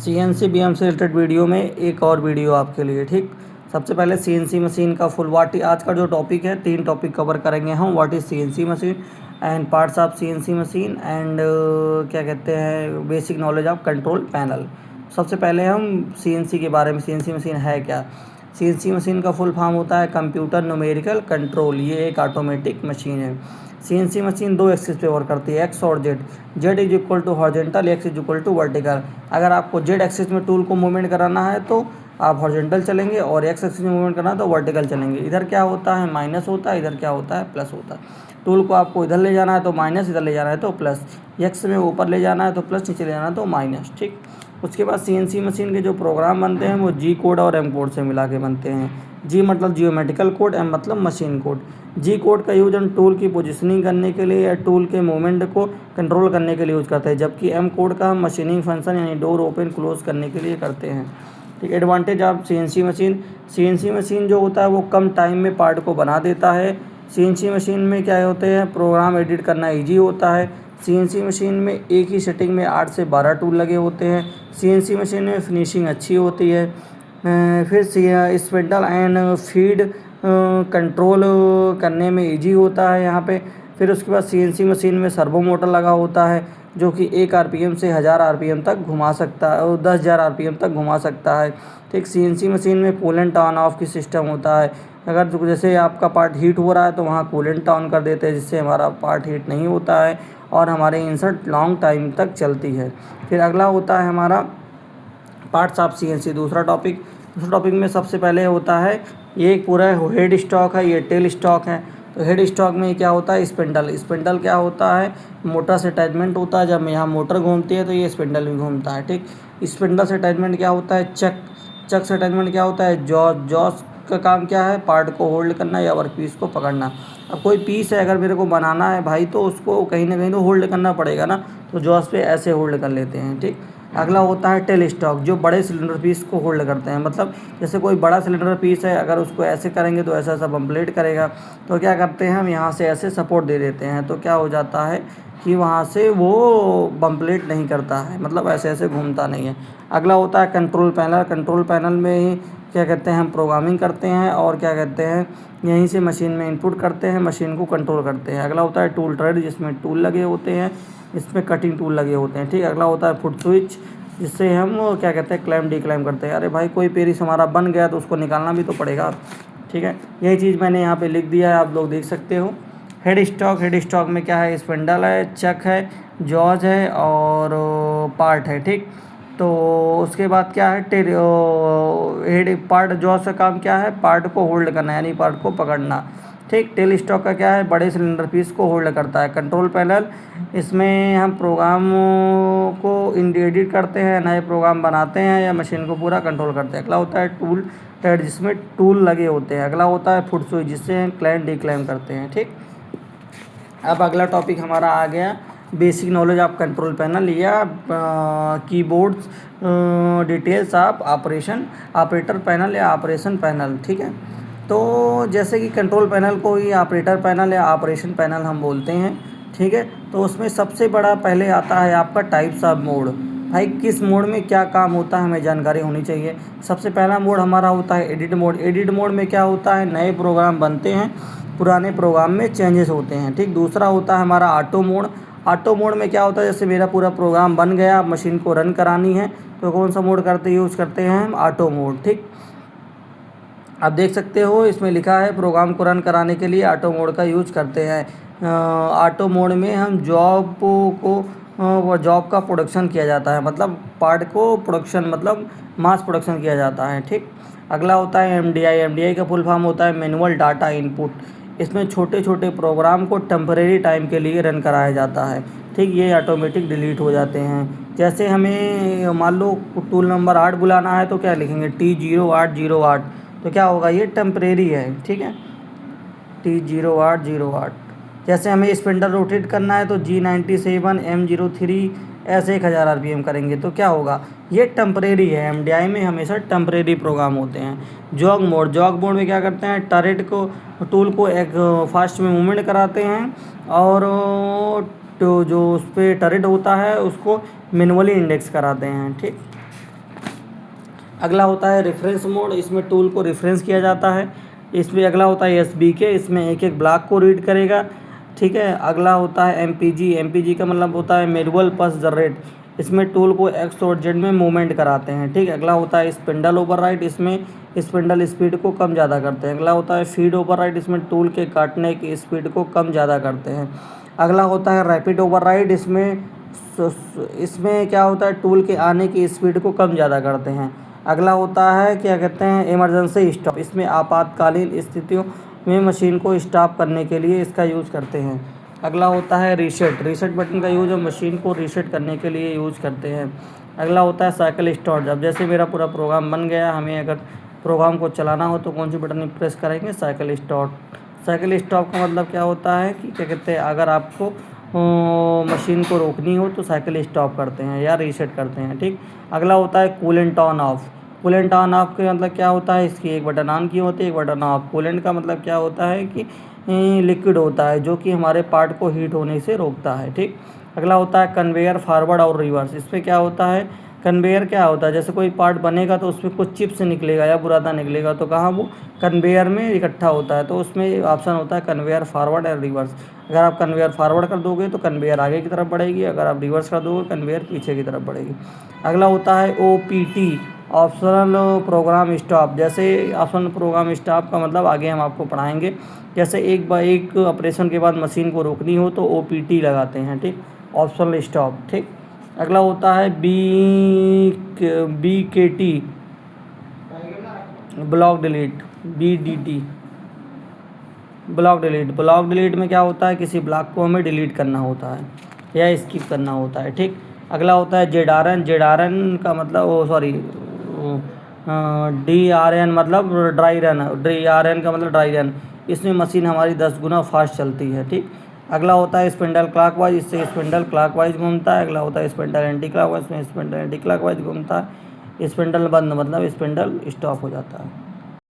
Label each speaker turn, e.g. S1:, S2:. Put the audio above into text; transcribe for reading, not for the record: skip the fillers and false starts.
S1: CNC BM से related video में एक और वीडियो आपके लिए। ठीक, सबसे पहले सीएनसी मशीन का फुल आज का जो टॉपिक है, 3 टॉपिक कवर करेंगे हम। What is CNC machine and parts of CNC machine and क्या कहते हैं basic knowledge of control panel. सबसे पहले हम सीएनसी के बारे में, सीएनसी मशीन है क्या। सीएनसी मशीन का फुल फॉर्म होता है कंप्यूटर न्यूमेरिकल कंट्रोल। ये एक ऑटोमेटिक मशीन है। सीएनसी मशीन 2 एक्सिस पे वर्क करती है, एक्स और Z. Z is equal to horizontal, X is equal to vertical. अगर आपको जेड एक्सिस में टूल को मूवमेंट कराना है तो आप हॉरिजॉन्टल चलेंगे, और एक्स एक्सिस में मूवमेंट करना है तो वर्टिकल चलेंगे। इधर क्या होता है माइनस होता है, इधर क्या होता है प्लस होता है। टूल को आपको इधर ले जाना है तो माइनस, इधर ले जाना है तो प्लस। एक्स में ऊपर ले जाना है तो प्लस, नीचे ले जाना है तो माइनस। ठीक, उसके बाद सीएनसी मशीन के जो प्रोग्राम बनते हैं वो जी कोड और एम कोड से मिला के बनते हैं। जी मतलब जियोमेट्रिकल कोड, एम मतलब मशीन कोड। जी कोड का यूज हम टूल की पोजीशनिंग करने के लिए या टूल के मूवमेंट को कंट्रोल करने के लिए यूज करते हैं, जबकि एम कोड का हम मशीनिंग फंक्शन यानी डोर ओपन क्लोज करने के लिए करते हैं। ठीक, advantage of CNC machine. CNC machine जो होता है वो कम टाइम में पार्ट को बना देता है। सीएनसी मशीन में क्या होते हैं, प्रोग्राम एडिट करना ईजी होता है। सीएनसी मशीन में एक ही सेटिंग में 8 से 12 टूल लगे होते हैं। सीएनसी मशीन में फिनिशिंग अच्छी होती है। फिर स्पिंडल एंड फीड कंट्रोल करने में इजी होता है यहाँ पे। फिर उसके बाद सीएनसी मशीन में सर्वो मोटर लगा होता है जो कि 1 आरपीएम से 1000 आरपीएम तक घुमा सकता है और 10,000 आरपीएम तक घुमा सकता है। ठीक, सीएनसी मशीन में कूलेंट ऑन ऑफ की सिस्टम होता है। अगर जैसे आपका पार्ट हीट हो रहा है तो वहाँ कूलेंट ऑन कर देते हैं, जिससे हमारा पार्ट हीट नहीं होता है और हमारे इंसर्ट लॉन्ग टाइम तक चलती है। फिर अगला होता है हमारा पार्ट्स ऑफ सीएनसी, दूसरा टॉपिक में सबसे पहले होता है ये एक पूरा हेड स्टॉक है, ये टेल स्टॉक है। तो हेड स्टॉक में क्या होता है स्पिंडल। स्पिंडल क्या होता है, मोटर से अटैचमेंट होता है। जब यहाँ मोटर घूमती है तो ये स्पिंडल भी घूमता है। ठीक, स्पिंडल से अटैचमेंट क्या होता है चक से अटैचमेंट क्या होता है जॉस का काम क्या है, पार्ट को होल्ड करना या वर्क पीस को पकड़ना। अब कोई पीस है अगर मेरे को बनाना है भाई तो उसको कहीं ना कहीं तो होल्ड करना पड़ेगा ना, तो जॉस पे ऐसे होल्ड कर लेते हैं। ठीक, अगला होता है टेल स्टॉक, जो बड़े सिलेंडर पीस को होल्ड करते हैं। मतलब जैसे कोई बड़ा सिलेंडर पीस है, अगर उसको ऐसे करेंगे तो ऐसा ऐसा बम्पलेट करेगा, तो क्या करते हैं हम यहाँ से ऐसे सपोर्ट दे देते हैं, तो क्या हो जाता है कि वहाँ से वो बम्पलेट नहीं करता है, मतलब ऐसे ऐसे घूमता नहीं है। अगला होता है कंट्रोल पैनल। कंट्रोल पैनल में ही क्या कहते हैं हम प्रोग्रामिंग करते हैं और क्या कहते हैं यहीं से मशीन में इनपुट करते हैं, मशीन को कंट्रोल करते हैं। अगला होता है टूल ट्रेड, जिसमें टूल लगे होते हैं, इसमें कटिंग टूल लगे होते हैं। ठीक, अगला होता है फुट स्विच, जिससे हम क्या कहते हैं क्लैम डिक्लैम करते हैं। अरे भाई कोई पेरिस हमारा बन गया तो उसको निकालना भी तो पड़ेगा। ठीक है, यही चीज़ मैंने यहाँ पे लिख दिया है, आप लोग देख सकते हो। हेड स्टॉक में क्या है, स्पिंडल है, चक है, जॉज है और पार्ट है। ठीक, तो उसके बाद क्या है हेड पार्ट जॉज का काम क्या है, पार्ट को होल्ड करना यानी पार्ट को पकड़ना। ठीक, टेल स्टॉक का क्या है, बड़े सिलेंडर पीस को होल्ड करता है। कंट्रोल पैनल, इसमें हम प्रोग्राम को एडिट करते हैं, नए प्रोग्राम बनाते हैं या मशीन को पूरा कंट्रोल करते हैं। अगला होता है टूल ट्रेड, जिसमें टूल लगे होते हैं। अगला होता है फुट स्विच, जिससे हम क्लैम डिक्लैम करते हैं। ठीक, अब अगला टॉपिक हमारा आ गया basic knowledge of control panel या keyboards details of operator panel या ऑपरेशन पैनल। ठीक है, तो जैसे कि कंट्रोल पैनल को ही ऑपरेटर पैनल या ऑपरेशन पैनल हम बोलते हैं। ठीक है, तो उसमें सबसे बड़ा पहले आता है आपका टाइप्स ऑफ मोड। भाई किस मोड में क्या काम होता है हमें जानकारी होनी चाहिए। सबसे पहला मोड हमारा होता है एडिट मोड। एडिट मोड में क्या होता है, नए प्रोग्राम बनते हैं, पुराने प्रोग्राम में चेंजेस होते हैं। ठीक, दूसरा होता है हमारा ऑटो मोड। ऑटो मोड में क्या होता है, जैसे मेरा पूरा प्रोग्राम बन गया, मशीन को रन करानी है तो कौन सा मोड यूज़ करते हैं हम, ऑटो मोड। ठीक, आप देख सकते हो इसमें लिखा है प्रोग्राम को रन कराने के लिए ऑटो मोड का यूज करते हैं। ऑटो मोड में हम जॉब का प्रोडक्शन किया जाता है, मतलब पार्ट को प्रोडक्शन मतलब मास प्रोडक्शन किया जाता है। ठीक, अगला होता है एमडीआई। एमडीआई का फुल फॉर्म होता है मैनुअल डाटा इनपुट। इसमें छोटे छोटे प्रोग्राम को टेम्परेरी टाइम के लिए रन कराया जाता है। ठीक, ये ऑटोमेटिक डिलीट हो जाते हैं। जैसे हमें मान लो टूल नंबर 8 बुलाना है तो क्या लिखेंगे T0808, तो क्या होगा ये टेम्परेरी है। ठीक है, T0808। जैसे हमें स्पिंडल रोटेट करना है तो G97 M03 ऐसे 1000 आरपीएम करेंगे तो क्या होगा, ये टेम्परेरी है। एमडीआई में हमेशा टेम्परेरी प्रोग्राम होते हैं। जॉग मोड में क्या करते हैं, टरेट को टूल को एक फास्ट में मूवमेंट कराते हैं और तो जो उस पर टरेट होता है उसको मैनुअली इंडेक्स कराते हैं। ठीक, अगला होता है रेफरेंस मोड, इसमें टूल को रेफरेंस किया जाता है। इसमें अगला होता है SBK, इसमें एक एक ब्लॉक को रीड करेगा, ठीक है। अगला होता है MPG का मतलब होता है मैनुअल पल्स जनरेट, इसमें टूल को X और Z में मूवमेंट कराते हैं, ठीक है। अगला होता है स्पिंडल ओवरराइड, इसमें स्पिंडल स्पीड को कम ज़्यादा करते हैं। अगला होता है फीड ओवरराइड, इसमें टूल के काटने की स्पीड को कम ज़्यादा करते हैं। अगला होता है रैपिड ओवरराइड, इसमें क्या होता है, टूल के आने की स्पीड को कम ज़्यादा करते हैं। अगला होता है क्या कहते हैं, इमरजेंसी स्टॉप, इसमें आपातकालीन स्थितियों में मशीन को स्टॉप करने के लिए इसका यूज़ करते हैं। अगला होता है रीसेट बटन का यूज़ मशीन को रीसेट करने के लिए यूज़ करते हैं। अगला होता है साइकिल स्टार्ट, अब जैसे मेरा पूरा प्रोग्राम बन गया, हमें अगर प्रोग्राम को चलाना हो तो कौन सी बटन प्रेस करेंगे, साइकिल स्टार्ट। साइकिल स्टॉप का मतलब क्या होता है कि क्या कहते हैं, अगर आपको मशीन को रोकनी हो तो साइकिल स्टॉप करते हैं या रीसेट करते हैं, ठीक। अगला होता है coolant on off, coolant on off का मतलब क्या होता है, इसकी एक बटन ऑन की होती है, एक बटन ऑफ। कूलेंट का मतलब क्या होता है कि लिक्विड होता है जो कि हमारे पार्ट को हीट होने से रोकता है, ठीक। अगला होता है कन्वेयर फॉरवर्ड और रिवर्स, इसमें क्या होता है, कन्वेयर क्या होता है, जैसे कोई पार्ट बनेगा तो उसमें कुछ चिप्स निकलेगा या बुरादा निकलेगा, तो कहाँ वो कन्वेयर में इकट्ठा होता है, तो उसमें ऑप्शन होता है कन्वेयर फॉरवर्ड और रिवर्स। अगर आप कन्वेयर फॉरवर्ड कर दोगे तो कन्वेयर आगे की तरफ बढ़ेगी, अगर आप रिवर्स कर दोगे कन्वेयर पीछे की तरफ बढ़ेगी। अगला होता है OPT, ऑप्शनल प्रोग्राम स्टॉप, जैसे ऑप्शनल प्रोग्राम स्टॉप का मतलब आगे हम आपको पढ़ाएंगे। जैसे एक ऑपरेशन के बाद मशीन को रोकनी हो तो OPT लगाते हैं, ठीक, ऑप्शनल स्टॉप, ठीक। अगला होता है BKT, block delete, BDT, block delete में क्या होता है, किसी ब्लॉक को हमें डिलीट करना होता है या स्किप करना होता है, ठीक। अगला होता है ZRN का मतलब DRN मतलब ड्राई रन, DRN का मतलब ड्राई रन, इसमें मशीन हमारी 10 गुना फास्ट चलती है, ठीक। अगला होता है स्पिंडल क्लॉकवाइज, इससे स्पिंडल क्लॉकवाइज घूमता है। अगला होता है स्पिंडल एंटी क्लॉकवाइज, इसमें स्पिंडल एंटी क्लॉकवाइज घूमता है। स्पिंडल बंद मतलब स्पिंडल स्टॉप हो जाता है।